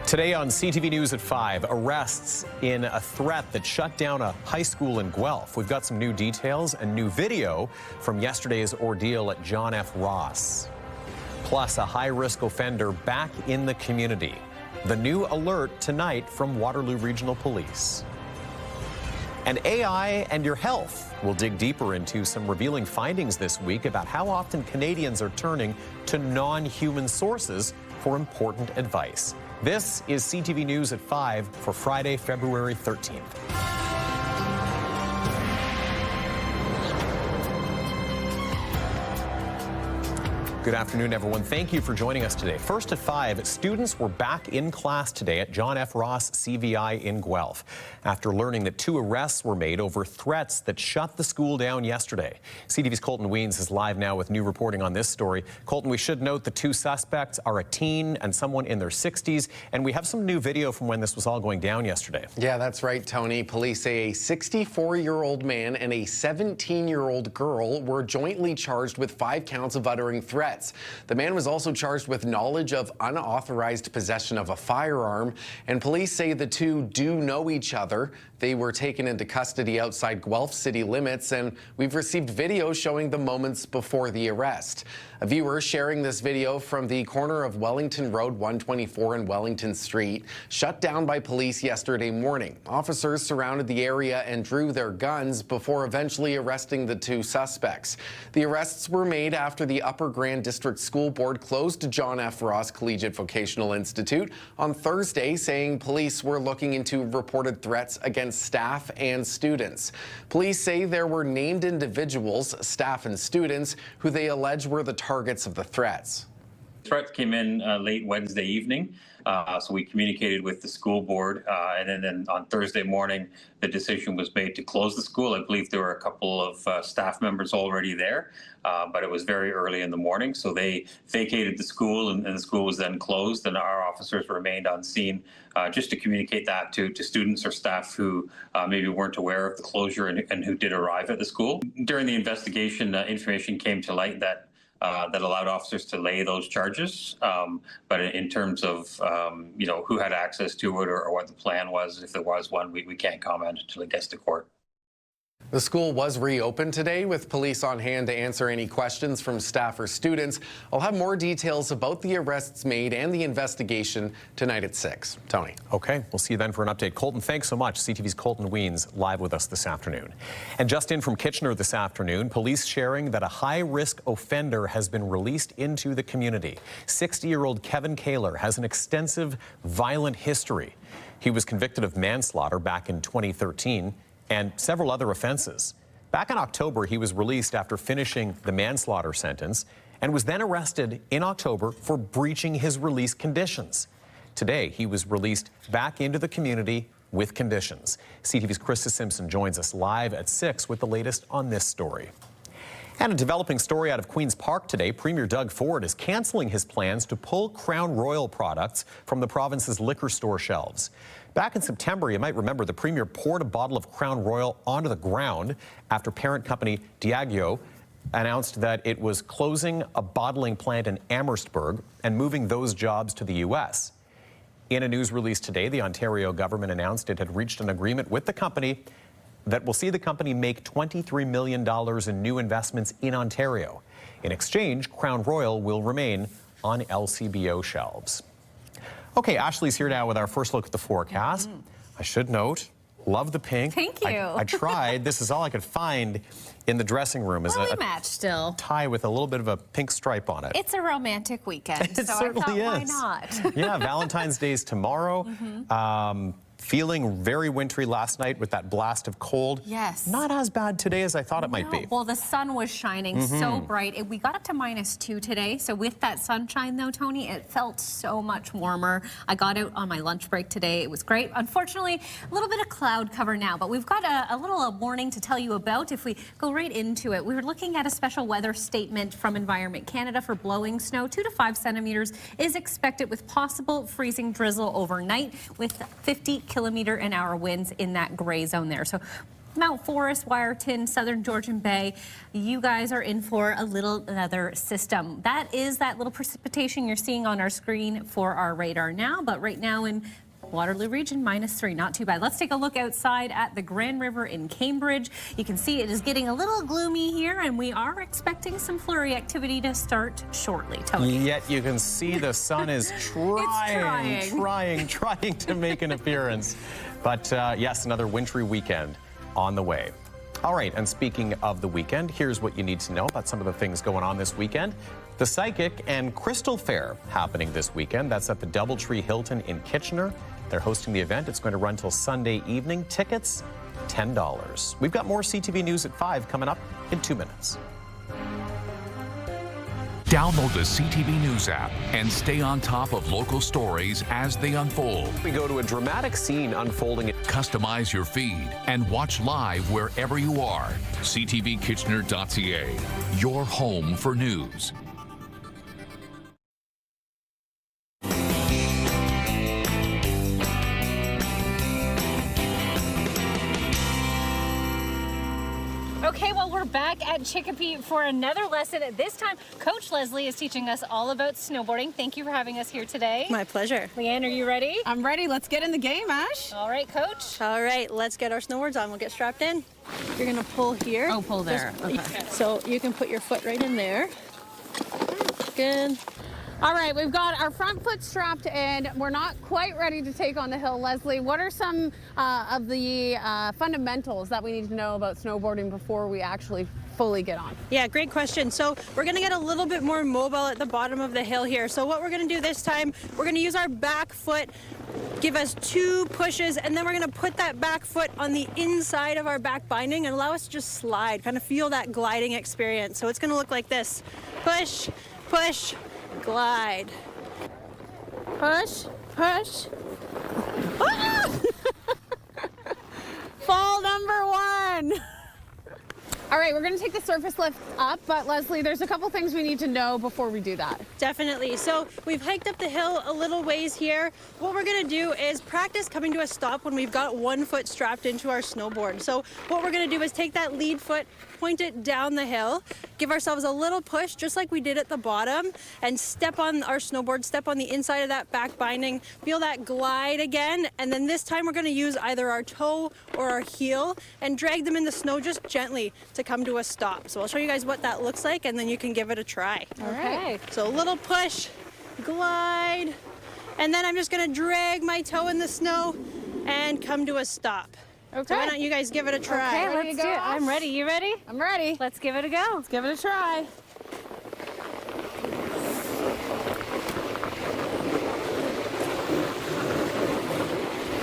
Today on CTV News at 5, arrests in a threat that shut down a high school in Guelph. We've got some new details and new video from yesterday's ordeal at John F. Ross. Plus, a high-risk offender back in the community. The new alert tonight from Waterloo Regional Police. And AI and your health. We'll dig deeper into some revealing findings this week about how often Canadians are turning to non-human sources for important advice. This is CTV News at 5 for Friday, February 13th. Good afternoon, everyone. Thank you for joining us today. First at 5, students were back in class today at John F. Ross CVI in Guelph after learning that 2 arrests were made over threats that shut the school down yesterday. CTV's Colton Weens is live now with new reporting on this story. Colton, we should note the 2 suspects are a teen and someone in their 60s, and we have some new video from when this was all going down yesterday. Yeah, that's right, Tony. Police say a 64-year-old man and a 17-year-old girl were jointly charged with 5 counts of uttering threats. The man was also charged with knowledge of unauthorized possession of a firearm, and police say the 2 do know each other. They were taken into custody outside Guelph city limits, and we've received video showing the moments before the arrest. A viewer sharing this video from the corner of Wellington Road 124 and Wellington Street, shut down by police yesterday morning. Officers surrounded the area and drew their guns before eventually arresting the 2 suspects. The arrests were made after the Upper Grand District School Board closed John F. Ross Collegiate Vocational Institute on Thursday, saying police were looking into reported threats against staff and students. Police say there were named individuals, staff and students, who they allege were the targets of the threats. Threats came in late Wednesday evening, so we communicated with the school board, and then on Thursday morning, the decision was made to close the school. I believe there were a couple of staff members already there, but it was very early in the morning, so they vacated the school, and the school was then closed, and our officers remained on scene just to communicate that to students or staff who maybe weren't aware of the closure and who did arrive at the school. During the investigation, information came to light that allowed officers to lay those charges. But in terms of, who had access to it or what the plan was, if there was one, we can't comment until it gets to court. The school was reopened today with police on hand to answer any questions from staff or students. I'll have more details about the arrests made and the investigation tonight at 6. Tony. Okay, we'll see you then for an update. Colton, thanks so much. CTV's Colton Weens live with us this afternoon. And just in from Kitchener this afternoon, police sharing that a high-risk offender has been released into the community. 60-year-old Kevin Kaler has an extensive violent history. He was convicted of manslaughter back in 2013. And several other offenses. Back in October, he was released after finishing the manslaughter sentence and was then arrested in October for breaching his release conditions. Today, he was released back into the community with conditions. CTV's Krista Simpson joins us live at 6 with the latest on this story. And a developing story out of Queen's Park today, Premier Doug Ford is canceling his plans to pull Crown Royal products from the province's liquor store shelves. Back in September, you might remember, the Premier poured a bottle of Crown Royal onto the ground after parent company Diageo announced that it was closing a bottling plant in Amherstburg and moving those jobs to the U.S. In a news release today, the Ontario government announced it had reached an agreement with the company that will see the company make $23 million in new investments in Ontario. In exchange, Crown Royal will remain on LCBO shelves. Okay, Ashley's here now with our first look at the forecast. I should note, love the pink. Thank you. I tried. This is all I could find in the dressing room. Is a match still. Tie with a little bit of a pink stripe on it. It's a romantic weekend, It so certainly I thought, is. why not? Yeah, Valentine's Day's tomorrow. Feeling very wintry last night with that blast of cold. Yes. Not as bad today as I thought it might be. Well, the sun was shining so bright. We got up to -2 today. So with that sunshine, though, Tony, it felt so much warmer. I got out on my lunch break today. It was great. Unfortunately, a little bit of cloud cover now, but we've got a little warning to tell you about if we go right into it. We were looking at a special weather statement from Environment Canada for blowing snow. 2 to 5 centimeters is expected with possible freezing drizzle overnight with 50 km/h winds in that gray zone there. So Mount Forest, Wyerton, Southern Georgian Bay, you guys are in for a little another system. That is that little precipitation you're seeing on our screen for our radar now, but right now in Waterloo region, -3, not too bad. Let's take a look outside at the Grand River in Cambridge. You can see it is getting a little gloomy here, and we are expecting some flurry activity to start shortly. Tony. Yet you can see the sun is trying to make an appearance. But yes, another wintry weekend on the way. All right, and speaking of the weekend, here's what you need to know about some of the things going on this weekend. The Psychic and Crystal Fair happening this weekend. That's at the Doubletree Hilton in Kitchener. They're hosting the event. It's going to run till Sunday evening. Tickets, $10. We've got more CTV News at 5 coming up in 2 minutes. Download the CTV News app and stay on top of local stories as they unfold. We go to a dramatic scene unfolding. Customize your feed and watch live wherever you are. CTVKitchener.ca, your home for news. Okay, well, we're back at Chicopee for another lesson. This time, Coach Leslie is teaching us all about snowboarding. Thank you for having us here today. My pleasure. Leighanne, are you ready? I'm ready. Let's get in the game, Ash. All right, Coach. All right, let's get our snowboards on. We'll get strapped in. You're going to pull here. Oh, pull there. Okay. So you can put your foot right in there. Good. All right, we've got our front foot strapped in. We're not quite ready to take on the hill. Leslie, what are some of the fundamentals that we need to know about snowboarding before we actually fully get on? Yeah, great question. So we're going to get a little bit more mobile at the bottom of the hill here. So what we're going to do this time, we're going to use our back foot, give us 2 pushes, and then we're going to put that back foot on the inside of our back binding and allow us to just slide, kind of feel that gliding experience. So it's going to look like this. Push, push, glide. Push, push. Ah! Fall number 1. All right, we're going to take the surface lift up, but Leslie, there's a couple things we need to know before we do that. Definitely. So we've hiked up the hill a little ways here. What we're going to do is practice coming to a stop when we've got 1 foot strapped into our snowboard. So what we're going to do is take that lead foot, point it down the hill, give ourselves a little push just like we did at the bottom, and step on our snowboard, step on the inside of that back binding, feel that glide again, and then this time we're going to use either our toe or our heel and drag them in the snow just gently to come to a stop. So I'll show you guys what that looks like and then you can give it a try. All right. So a little push, glide, and then I'm just going to drag my toe in the snow and come to a stop. Okay. So why don't you guys give it a try? Okay, Ready let's to do go, it. Ash? I'm ready. You ready? I'm ready. Let's give it a go. Let's give it a try.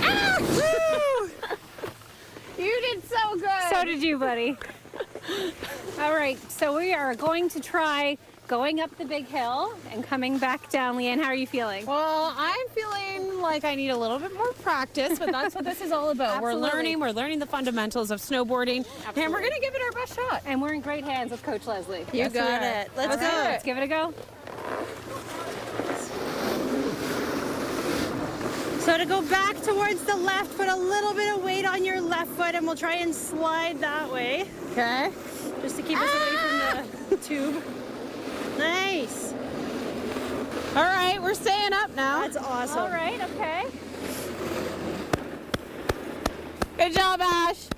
Ah! Woo! You did so good. So did you, buddy. All right, so we are going to try going up the big hill and coming back down. Leighanne, how are you feeling? Well, I'm feeling like I need a little bit more practice, but that's what this is all about. Absolutely. We're learning the fundamentals of snowboarding, and we're going to give it our best shot. And we're in great hands with Coach Leslie. You Yes, we got are. it. Let's Okay. go. Let's give it a go. So to go back towards the left, put a little bit of weight on your left foot and we'll try and slide that way. Okay. Just to keep us away from the tube. Nice. All right, we're staying up now. That's awesome. All right, okay. Good job, Ash.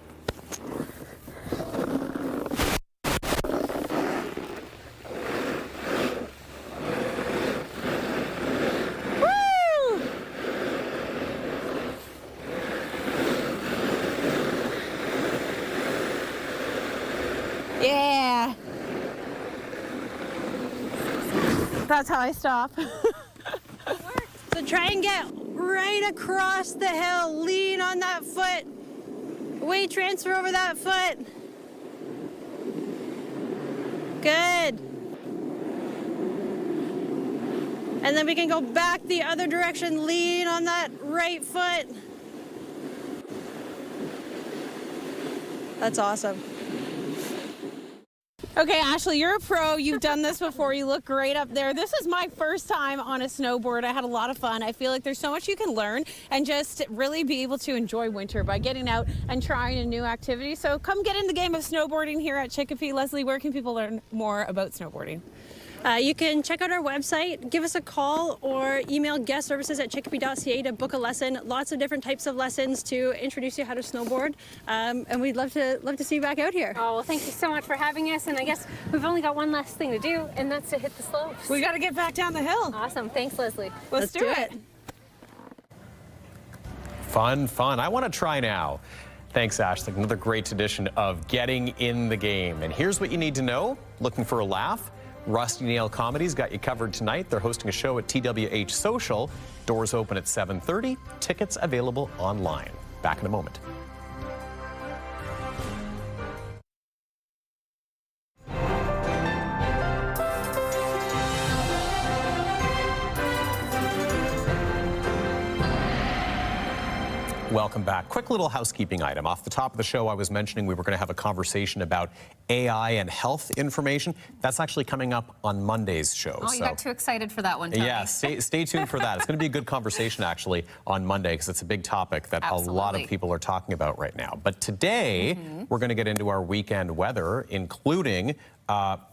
Woo! Yeah. That's how I stop. So try and get right across the hill. Lean on that foot. Weight transfer over that foot. Good. And then we can go back the other direction. Lean on that right foot. That's awesome. Okay, Ashley, you're a pro. You've done this before. You look great up there. This is my first time on a snowboard. I had a lot of fun. I feel like there's so much you can learn and just really be able to enjoy winter by getting out and trying a new activity. So come get in the game of snowboarding here at Chicopee. Leslie, where can people learn more about snowboarding? You can check out our website, give us a call, or email guestservices@chicopee.ca to book a lesson. Lots of different types of lessons to introduce you how to snowboard, and we'd love to see you back out here. Oh, well, thank you so much for having us. And I guess we've only got one last thing to do, and that's to hit the slopes. We got to get back down the hill. Awesome. Thanks, Leslie. Let's do it. Fun, fun. I want to try now. Thanks, Ashley. Another great edition of Getting in the Game. And here's what you need to know. Looking for a laugh? Rusty Nail Comedy's got you covered tonight. They're hosting a show at TWH Social. Doors open at 7:30. Tickets available online. Back in a moment. Welcome back. Quick little housekeeping item. Off the top of the show, I was mentioning we were going to have a conversation about AI and health information. That's actually coming up on Monday's show. Oh, you got too excited for that one, Tony. Yeah, stay tuned for that. It's going to be a good conversation, actually, on Monday, because it's a big topic that a lot of people are talking about right now. But today, we're going to get into our weekend weather, including,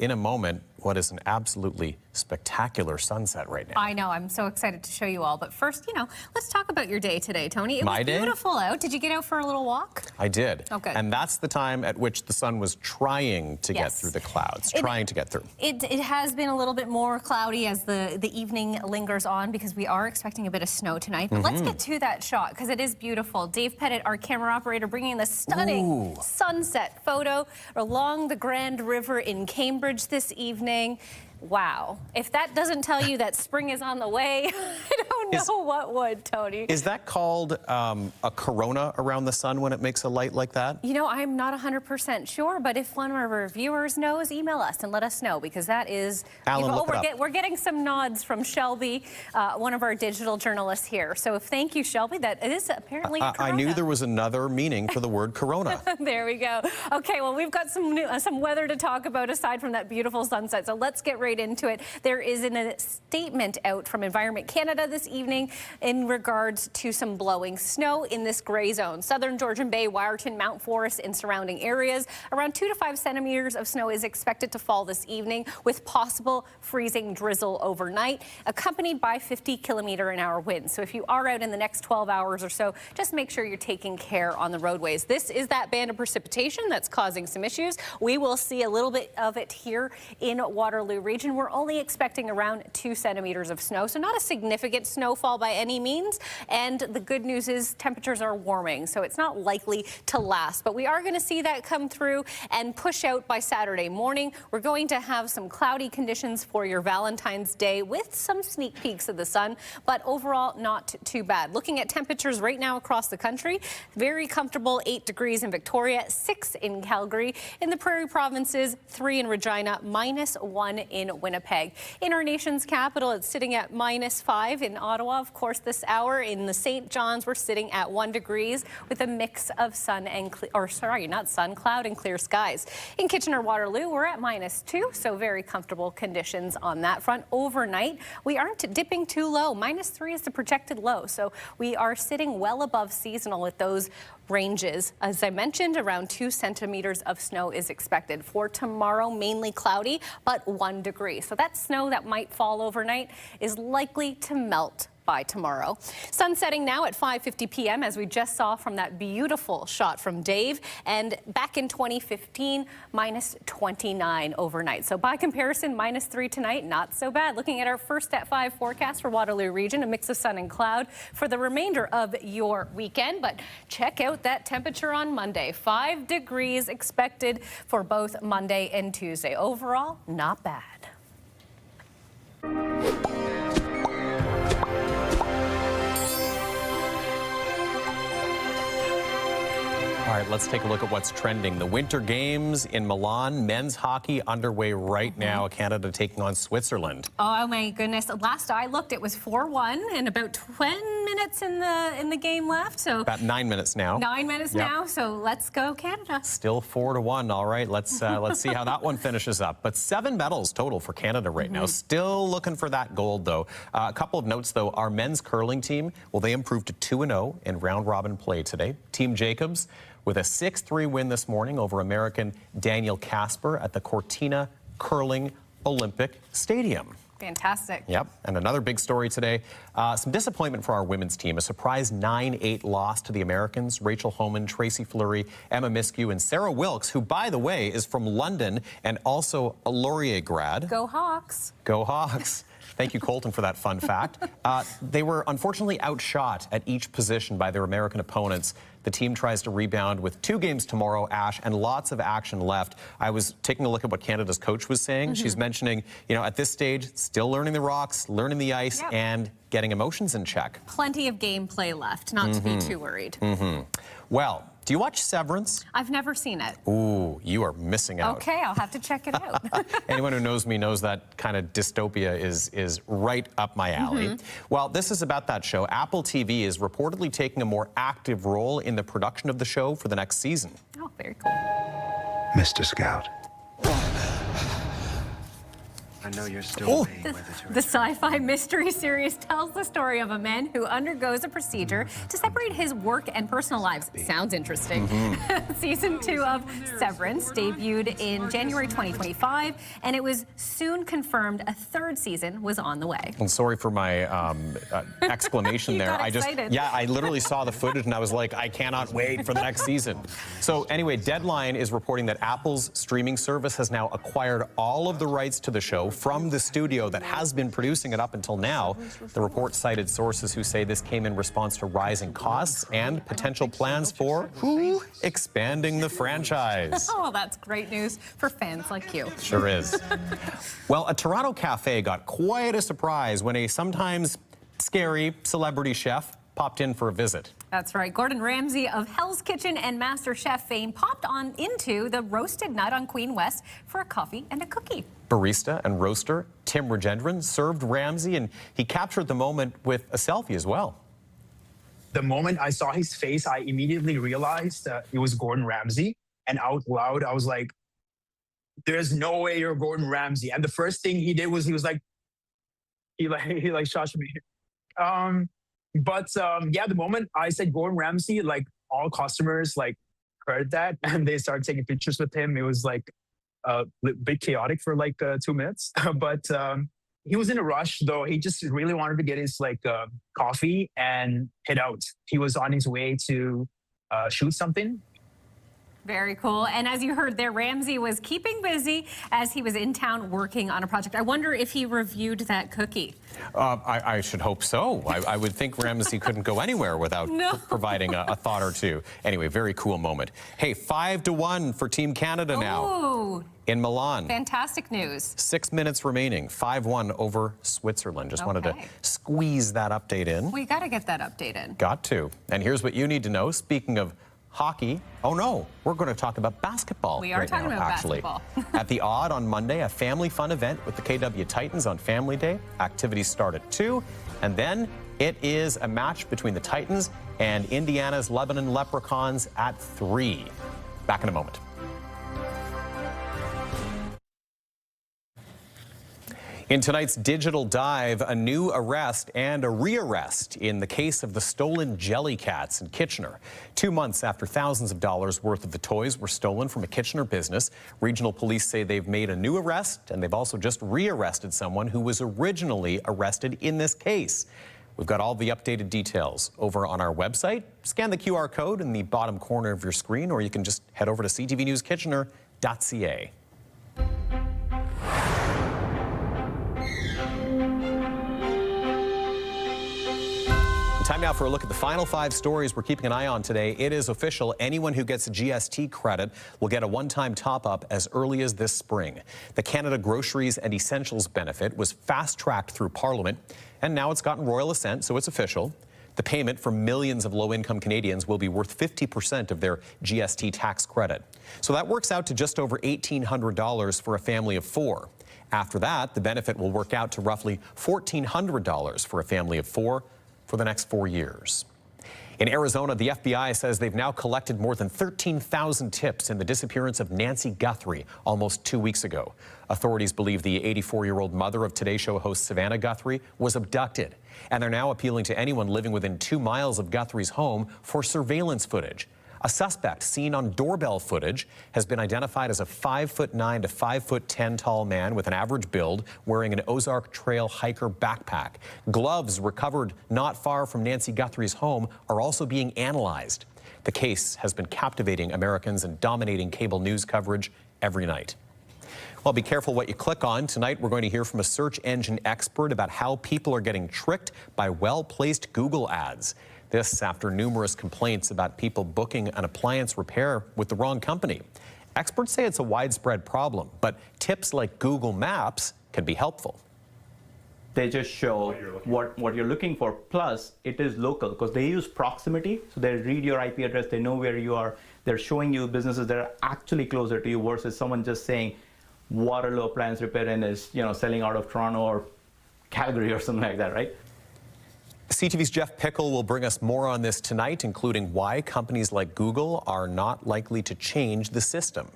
in a moment, what is an absolutely spectacular sunset right now. I know. I'm so excited to show you all. But first, let's talk about your day today, Tony. It My was day? beautiful out. Did you get out for a little walk? I did. Oh, good. And that's the time at which the sun was trying to get through the clouds, trying to get through. It has been a little bit more cloudy as the evening lingers on, because we are expecting a bit of snow tonight. But let's get to that shot, because it is beautiful. Dave Pettit, our camera operator, bringing the stunning sunset photo along the Grand River in Cambridge this evening. Wow. If that doesn't tell you that spring is on the way, I don't know what would, Tony. Is that called a corona around the sun when it makes a light like that? I'm not 100% sure, but if one of our viewers knows, email us and let us know, because that is... Alan, look it up. We're getting some nods from Shelby, one of our digital journalists here. So thank you, Shelby. That is apparently corona. I knew there was another meaning for the word corona. There we go. Okay, well, we've got some weather to talk about aside from that beautiful sunset. So let's get right into it. There is a statement out from Environment Canada this evening in regards to some blowing snow in this gray zone. Southern Georgian Bay, Wyerton, Mount Forest, and surrounding areas. Around 2 to 5 centimeters of snow is expected to fall this evening, with possible freezing drizzle overnight, accompanied by 50-kilometer-an-hour winds. So if you are out in the next 12 hours or so, just make sure you're taking care on the roadways. This is that band of precipitation that's causing some issues. We will see a little bit of it here in Waterloo region. We're only expecting around 2 centimeters of snow, so not a significant snowfall by any means. And the good news is temperatures are warming, so it's not likely to last. But we are going to see that come through and push out by Saturday morning. We're going to have some cloudy conditions for your Valentine's Day with some sneak peeks of the sun, but overall not too bad. Looking at temperatures right now across the country, very comfortable 8 degrees in Victoria, 6 in Calgary. In the Prairie Provinces, 3 in Regina, -1 in Winnipeg. In our nation's capital, it's sitting at -5 in Ottawa. Of course, this hour in the St. John's, we're sitting at 1 degrees with a mix of sun and cloud and clear skies. In Kitchener-Waterloo, we're at -2, so very comfortable conditions on that front. Overnight, we aren't dipping too low. -3 is the projected low, so we are sitting well above seasonal with those ranges. As I mentioned, around 2 centimeters of snow is expected. For tomorrow, mainly cloudy, but 1 degree. So that snow that might fall overnight is likely to melt by tomorrow. Sun setting now at 5:50 p.m. as we just saw from that beautiful shot from Dave. And back in 2015, -29 overnight. So by comparison, -3 tonight, not so bad. Looking at our first at 5 forecast for Waterloo region, a mix of sun and cloud for the remainder of your weekend. But check out that temperature on Monday. 5 degrees expected for both Monday and Tuesday. Overall, not bad. All right, let's take a look at what's trending. The Winter Games in Milan, men's hockey underway right now. Canada taking on Switzerland. Oh my goodness! Last I looked, it was 4-1, and about 10 minutes in the game left. So about 9 minutes now. 9 minutes now. So let's go, Canada. Still 4-1. All right, let's see how that one finishes up. But 7 medals total for Canada right now. Still looking for that gold, though. A couple of notes, though. Our men's curling team, well, they improved to 2-0 in round-robin play today. Team Jacobs with a 6-3 win this morning over American Daniel Casper at the Cortina Curling Olympic Stadium. Fantastic. Yep, and another big story today. Some disappointment for our women's team. A surprise 9-8 loss to the Americans. Rachel Homan, Tracy Fleury, Emma Miskew, and Sarah Wilkes, who, by the way, is from London and also a Laurier grad. Go Hawks. Go Hawks. Thank you, Colton, for that fun fact. They were unfortunately outshot at each position by their American opponents. The team tries to rebound with 2 games tomorrow, Ash, and lots of action left. I was taking a look at what Canada's coach was saying. She's mentioning, you know, at this stage, still learning the rocks, learning the ice, and getting emotions in check. Plenty of gameplay left, not to be too worried. Well, do you watch Severance? I've never seen it. Ooh, you are missing out. Okay, I'll have to check it out. Anyone who knows me knows that kind of dystopia is right up my alley. Well, this is about that show. Apple TV is reportedly taking a more active role in the production of the show for the next season. Oh, very cool. Mr. Scout. I know you're still weighing whether to The sci-fi mystery series tells the story of a man who undergoes a procedure to separate his work and personal lives. Sounds interesting. Season 2 of Severance debuted in January 2025, and it was soon confirmed a 3rd season was on the way. And sorry for my exclamation there. got excited. I literally saw the footage and I was like, I cannot wait for the next season. So anyway, Deadline is reporting that Apple's streaming service has now acquired all of the rights to the show from the studio that has been producing it up until now. The report cited sources who say this came in response to rising costs and potential plans for expanding the franchise. Oh, that's great news for fans like you. Sure is. Well, a Toronto cafe got quite a surprise when a sometimes scary celebrity chef popped in for a visit. That's right. Gordon Ramsay of Hell's Kitchen and Master Chef fame popped on into the Roasted Nut on Queen West for a coffee and a cookie. Barista and roaster Tim Rajendran served Ramsay, and he captured the moment with a selfie as well. The moment I saw his face, I immediately realized that it was Gordon Ramsay. And out loud, I was like, there's no way you're Gordon Ramsay. And the first thing he did was he shushed me. Yeah, the moment I said Gordon Ramsay, like all customers like heard that and they started taking pictures with him. It was like a bit chaotic for like 2 minutes, but he was in a rush though. He just really wanted to get his coffee and head out. He was on his way to shoot something. Very cool. And as you heard there, Ramsay was keeping busy as he was in town working on a project. I wonder if he reviewed that cookie. I should hope so. I would think Ramsay couldn't go anywhere without providing a thought or two. Anyway, very cool moment. Hey, 5-1 for Team Canada now in Milan. Fantastic news. 6 minutes remaining, 5-1 over Switzerland. Just wanted to squeeze that update in. We got to get that update in. Got to. And here's what you need to know. Speaking of hockey. Oh no, we're going to talk about basketball. We are talking about basketball. At the Odd on Monday, a family fun event with the KW Titans on Family Day. Activities start at 2, and then it is a match between the Titans and Indiana's Lebanon Leprechauns at 3. Back in a moment. In tonight's Digital Dive, a new arrest and a rearrest in the case of the stolen Jellycats in Kitchener. 2 months after thousands of dollars worth of the toys were stolen from a Kitchener business, regional police say they've made a new arrest, and they've also just rearrested someone who was originally arrested in this case. We've got all the updated details over on our website. Scan the QR code in the bottom corner of your screen, or you can just head over to ctvnewskitchener.ca. Time now for a look at the final 5 stories we're keeping an eye on today. It is official. Anyone who gets a GST credit will get a one-time top-up as early as this spring. The Canada Groceries and Essentials benefit was fast-tracked through Parliament, and now it's gotten royal assent, so it's official. The payment for millions of low-income Canadians will be worth 50% of their GST tax credit. So that works out to just over $1,800 for a family of 4. After that, the benefit will work out to roughly $1,400 for a family of 4 for the next 4 years. In Arizona, the FBI says they've now collected more than 13,000 tips in the disappearance of Nancy Guthrie almost 2 weeks ago. Authorities believe the 84-year-old mother of Today Show host Savannah Guthrie was abducted, and they're now appealing to anyone living within 2 miles of Guthrie's home for surveillance footage. A suspect seen on doorbell footage has been identified as a 5'9" to 5'10" tall man with an average build, wearing an Ozark Trail hiker backpack. Gloves recovered not far from Nancy Guthrie's home are also being analyzed. The case has been captivating Americans and dominating cable news coverage every night. Well, be careful what you click on. Tonight, we're going to hear from a search engine expert about how people are getting tricked by well-placed Google ads. This after numerous complaints about people booking an appliance repair with the wrong company. Experts say it's a widespread problem, but tips like Google Maps can be helpful. They just show what you're looking for, plus it is local because they use proximity, so they read your IP address, they know where you are, they're showing you businesses that are actually closer to you versus someone just saying Waterloo appliance repair and is selling out of Toronto or Calgary or something like that, right? CTV's Jeff Pickle will bring us more on this tonight, including why companies like Google are not likely to change the system.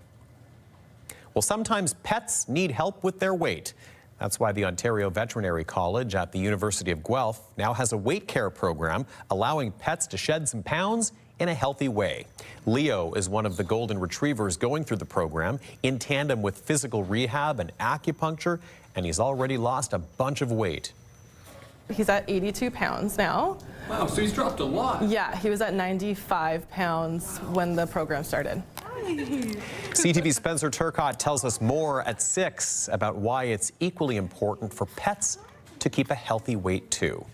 Well, sometimes pets need help with their weight. That's why the Ontario Veterinary College at the University of Guelph now has a weight care program allowing pets to shed some pounds in a healthy way. Leo is one of the golden retrievers going through the program in tandem with physical rehab and acupuncture, and he's already lost a bunch of weight. He's at 82 pounds now. Wow, so he's dropped a lot. Yeah, he was at 95 pounds when the program started. CTV's Spencer Turcott tells us more at 6 about why it's equally important for pets to keep a healthy weight too.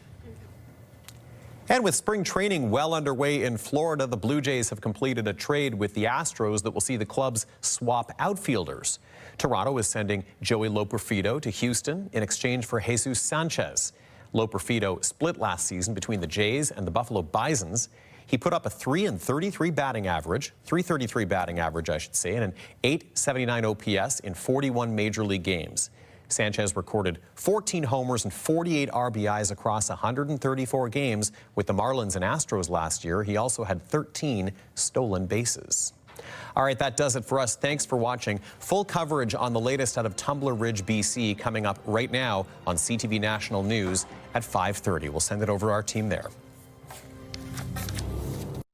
And with spring training well underway in Florida, the Blue Jays have completed a trade with the Astros that will see the clubs swap outfielders. Toronto is sending Joey Loperfido to Houston in exchange for Jesus Sanchez. Loperfido split last season between the Jays and the Buffalo Bisons. He put up a .333 batting average, .333 batting average, I should say, and an .879 OPS in 41 Major League games. Sanchez recorded 14 homers and 48 RBIs across 134 games with the Marlins and Astros last year. He also had 13 stolen bases. All right, that does it for us. Thanks for watching. Full coverage on the latest out of Tumbler Ridge, BC, coming up right now on CTV National News at 5:30. We'll send it over to our team there.